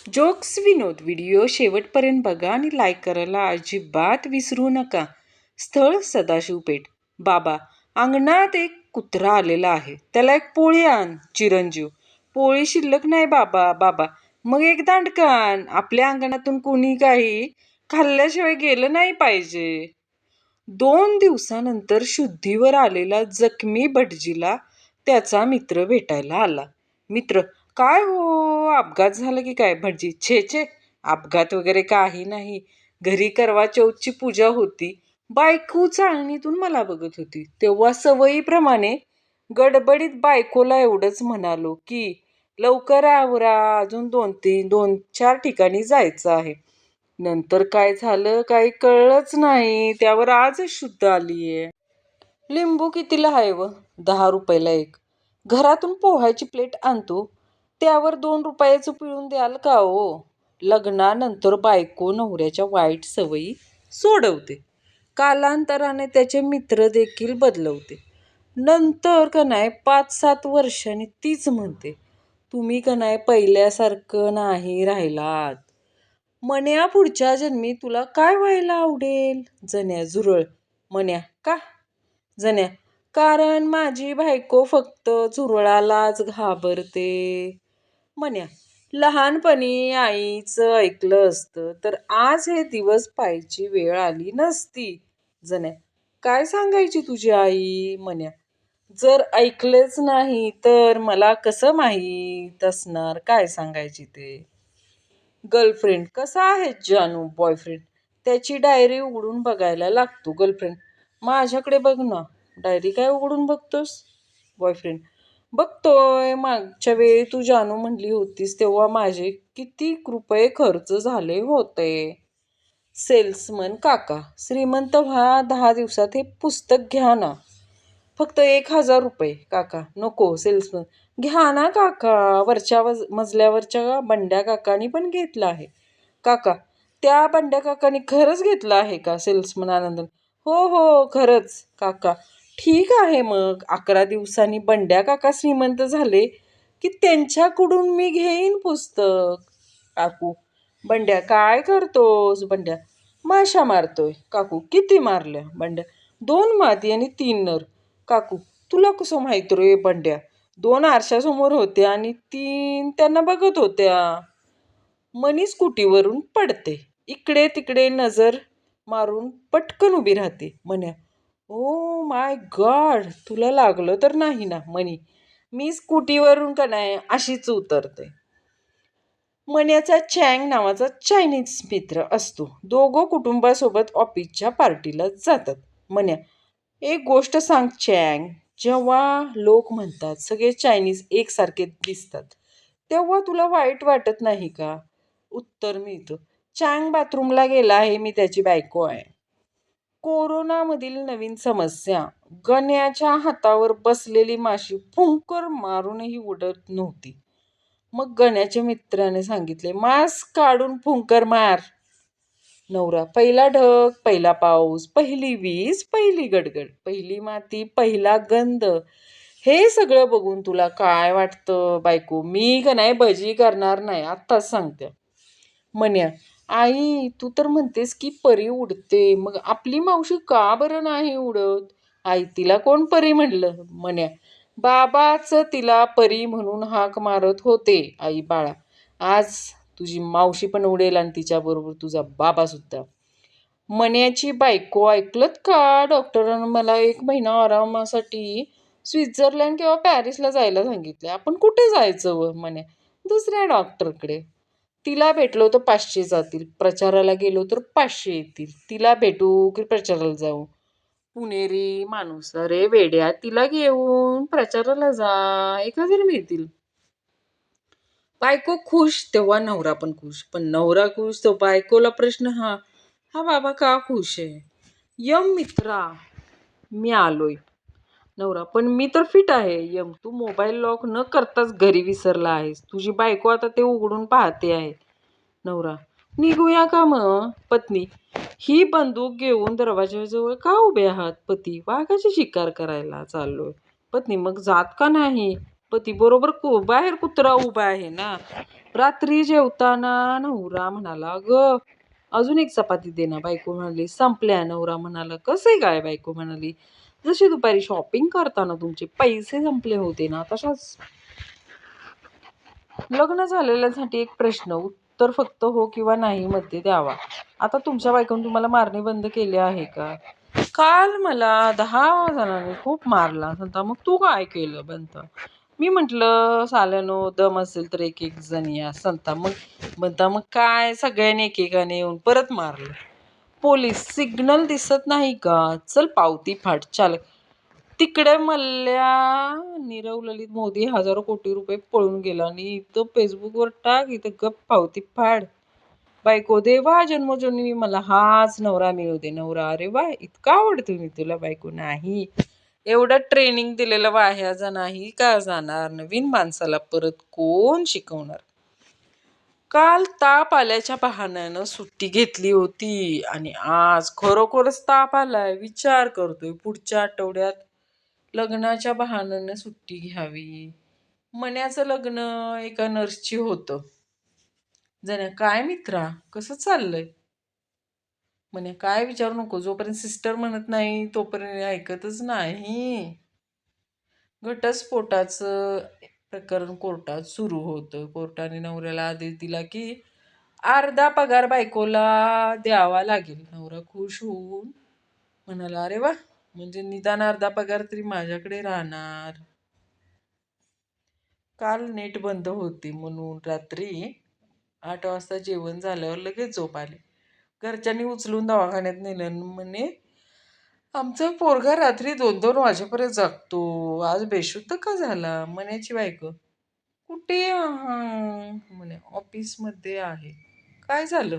Jokes विनोद video शेवटपर्यंत बघा आणि लाईक करायला अजिबात विसरू नका. स्थळ सदाशिवपेठ. बाबा, अंगणात एक कुत्रा आलेला आहे. त्याला एक पोळी आण. चिरंजीव, पोळी शिल्लक नाही बाबा. बाबा, मग एक दांडकान. आपल्या अंगणातून कोणी काही खाल्ल्याशिवाय गेलं नाही पाहिजे. 2 दिवसानंतर शुद्धीवर आलेला जखमी भटजीला त्याचा मित्र भेटायला आला. मित्र, काय हो, अपघात झाला की काय? भटजी, छे छे, अपघात वगैरे काही नाही. घरी करवा चौथची पूजा होती. बायको चाळणीतून मला बघत होती. तेव्हा सवयीप्रमाणे गडबडीत बायकोला एवढंच म्हणालो की लवकर आवरा, अजून 2-4 ठिकाणी जायचं आहे. नंतर काय झालं काही कळलंच नाही. त्यावर आजच शुद्ध आलीये. लिंबू कितीला आहे व? 10 रुपयाला एक. घरातून पोहायची प्लेट आणतो, त्यावर 2 रुपयाचं पिळून द्याल का हो? लग्नानंतर बायको नवऱ्याच्या वाईट सवयी सोडवते. कालांतराने त्याचे मित्र देखील बदलवते. नंतर का नाही 5-7 वर्षांनी तीच म्हणते, तुम्ही का नाही पहिल्यासारखं नाही राहिलात. मन्या, पुढच्या जन्मी तुला काय व्हायला आवडेल? जण्या झुरळ. मन्या, का? जण्या, कारण माझी बायको फक्त झुरळालाच घाबरते. मन्या, लहानपणी आईचं ऐकलं असतं तर आज हे दिवस पाहायची वेळ आली नसती. जण्या, काय सांगायची तुझी आई? मन्या, जर ऐकलेच नाही तर मला कसं माहीत असणार काय सांगायची ते. गर्लफ्रेंड, कसा आहे जानू? बॉयफ्रेंड, त्याची डायरी उघडून बघायला लागतो. गर्लफ्रेंड, माझ्याकडे बघ ना. डायरी काय उघडून बघतोस? बॉयफ्रेंड, बघतोय. मागच्या वेळी तू जानू म्हणली होतीस तेव्हा माझे किती रुपये खर्च झाले होते. सेल्समन काका, श्रीमंत व्हा, 10 दिवसात हे पुस्तक घ्या ना. फक्त 1,000 रुपये. काका, नको. सेल्समन, घ्या ना काका, वरच्या मजल्यावरच्या बंड्या काकानी पण घेतलं आहे. काका, त्या बंड्या काकानी खरंच घेतलं आहे का? सेल्समन आनंदन, हो हो खरंच. काका, ठीक आहे मग 11 दिवसांनी बंड्या काका श्रीमंत झाले की त्यांच्याकडून मी घेईन पुस्तक. काकू, बंड्या, काय करतोस? बंड्या, माशा मारतोय. काकू, किती मारल्या? बंड्या, 2 मादी आणि 3 नर. काकू, तुला कसं माहित रे? बंड्या, 2 आरशासमोर होत्या आणि 3 त्यांना बघत होत्या. मनी स्कूटीवरून पडते, इकडे तिकडे नजर मारून पटकन उभी राहते. म्हण्या, ओ माय गॉड, तुला लागलं तर नाही ना? मनी, मी स्कूटीवरून का नाही अशीच उतरते. मन्याचा चँग नावाचा चायनीज मित्र असतो. दोघं कुटुंबासोबत ऑफिसच्या पार्टीला जातात. मन्या, एक गोष्ट सांग चँग, जेव्हा लोक म्हणतात सगळे चायनीज एकसारखे दिसतात तेव्हा तुला वाईट वाटत नाही का? उत्तर मिळतं, चँग बाथरूमला गेला आहे, मी त्याची बायको आहे. कोरोनामधील नवीन समस्या. गण्याच्या हातावर बसलेली माशी फुंकर मारूनही उडत नव्हती. मग गण्याच्या मित्राने सांगितले, मास्क काढून फुंकर मार. नवरा, पहिला ढग, पहिला पाऊस, पहिली वीज, पहिली गडगड, पहिली माती, पहिला गंध. हे सगळं बघून तुला काय वाटतं बायको? मी का नाही भजी करणार नाही, आत्ताच सांगते. म्हण्या, आई तू तर म्हणतेस की परी उडते, मग आपली मावशी का बरं नाही उडत? आई, तिला कोण परी म्हणलं? म्हण्या, बाबाच तिला परी म्हणून हाक मारत होते. आई, बाळा, आज तुझी मावशी पण उडेल आणि तिच्याबरोबर तुझा बाबा सुद्धा. मण्याची बायको, ऐकलत का? डॉक्टरांना मला 1 महिना आरामासाठी स्वित्झर्लंड किंवा पॅरिसला जायला सांगितले. आपण कुठे जायचं व? म्हणे, दुसऱ्या डॉक्टरकडे. तिला भेटलो तर 500 जातील, प्रचाराला गेलो तर 500 येतील. तिला भेटू की प्रचाराला जाऊ? पुणेरी माणूस, अरे वेड्या, तिला घेऊन प्रचाराला जा, 1,000 मिळतील. बायको खुश तेव्हा नवरा पण खुश, पण नवरा खुश तो बायकोला प्रश्न, हा हा बाबा का खुश आहे? यम मित्रा, मी आलोय. नवरा, पण मी तर फिट आहे. यम, तू मोबाईल लॉक न करताच घरी विसरला आहेस. तुझी बायको आता ते उघडून पाहते आहे. नवरा, निघूया का मग? पत्नी, ही बंदूक घेऊन दरवाजाजवळ का उभे आहात? पती, वाघाची शिकार करायला चाललोय. पत्नी, मग जात का नाही? पती बरोबर बाहेर कुत्रा उभा आहे ना. रात्री जेवताना नवरा म्हणाला, "ग अजून एक चपाती दे ना." बायको म्हणाली, "संपल्या." नवरा म्हणाला, "कसे काय?" बायको म्हणाली, "जशी दुपारी शॉपिंग करताना तुमचे पैसे संपले होते ना, तशाच." लग्न झालेल्यांसाठी एक प्रश्न, उत्तर फक्त हो किंवा नाही मध्ये द्यावा. आता तुमच्या बायकोने तुम्हाला मारणे बंद केले आहे का? काल मला 10 जणांनी खूप मारला. म्हणता, मग तू काय केलं? म्हणता, मी म्हटलं, साल्यानो दम असेल तर एक एक जण या. संता मग म्हणता, मग काय सगळ्यांनी एकेकाने येऊन परत मारलं. पोलीस, सिग्नल दिसत नाही का? चल पावती फाड. चालक, तिकडे मल्ल्या नीरव ललित मोदी हजारो कोटी रुपये पळून गेला आणि इथं फेसबुकवर टाक, इथं गप पावती फाड. बायको, देवा जन्मोजन्मी मला हाच नवरा मिळू दे. नवरा, अरे वा, इतका आवडतो मी तुला. बायको, नाही, एवढं ट्रेनिंग दिलेलं वाह्याचा नाही का जाणार? नवीन माणसाला परत कोण शिकवणार? काल ताप आल्याच्या बहाण्यानं सुट्टी घेतली होती आणि आज खरोखरच ताप आलाय. विचार करतोय पुढच्या आठवड्यात लग्नाच्या बहाण्यानं सुट्टी घ्यावी. मन्याचं लग्न एका नर्सची होतं. जण्या, काय मित्रा, कसं चाललंय? म्हणे, काय विचारू नको, जोपर्यंत सिस्टर म्हणत नाही तोपर्यंत ऐकतच नाही. घटस्फोटाचं प्रकरण कोर्टात सुरू होतं. कोर्टाने नवऱ्याला आदेश दिला की अर्धा पगार बायकोला द्यावा लागेल. नवरा खुश होऊन म्हणाला, अरे वा, म्हणजे निदान अर्धा पगार तरी माझ्याकडे राहणार. काल नेट बंद होती म्हणून रात्री 8 वाजता जेवण झाल्यावर लगेच झोप आली. घरच्यांनी उचलून दवाखान्यात नेलं. म्हणे, आमचा पोरगा रात्री 2-2 वाजेपर्यंत जागतो, आज बेशुद्ध का झाला? म्हण्याची बायको, कुठे म्हणे, ऑफिसमध्ये आहे. काय झालं?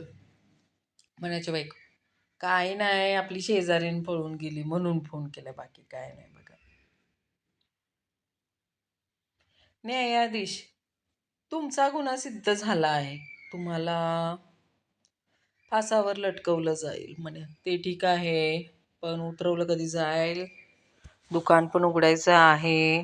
म्हणायची बायको, काय नाही, आपली शेजारीन पळून गेली म्हणून फोन केला, बाकी काय नाही बघा. न्यायाधीश, तुमचा गुन्हा सिद्ध झाला आहे, तुम्हाला फासावर लटकवलं जाईल. म्हणे, ते ठीक आहे, पण उतरवलं कधी जाईल? दुकान पण उघडायचं आहे.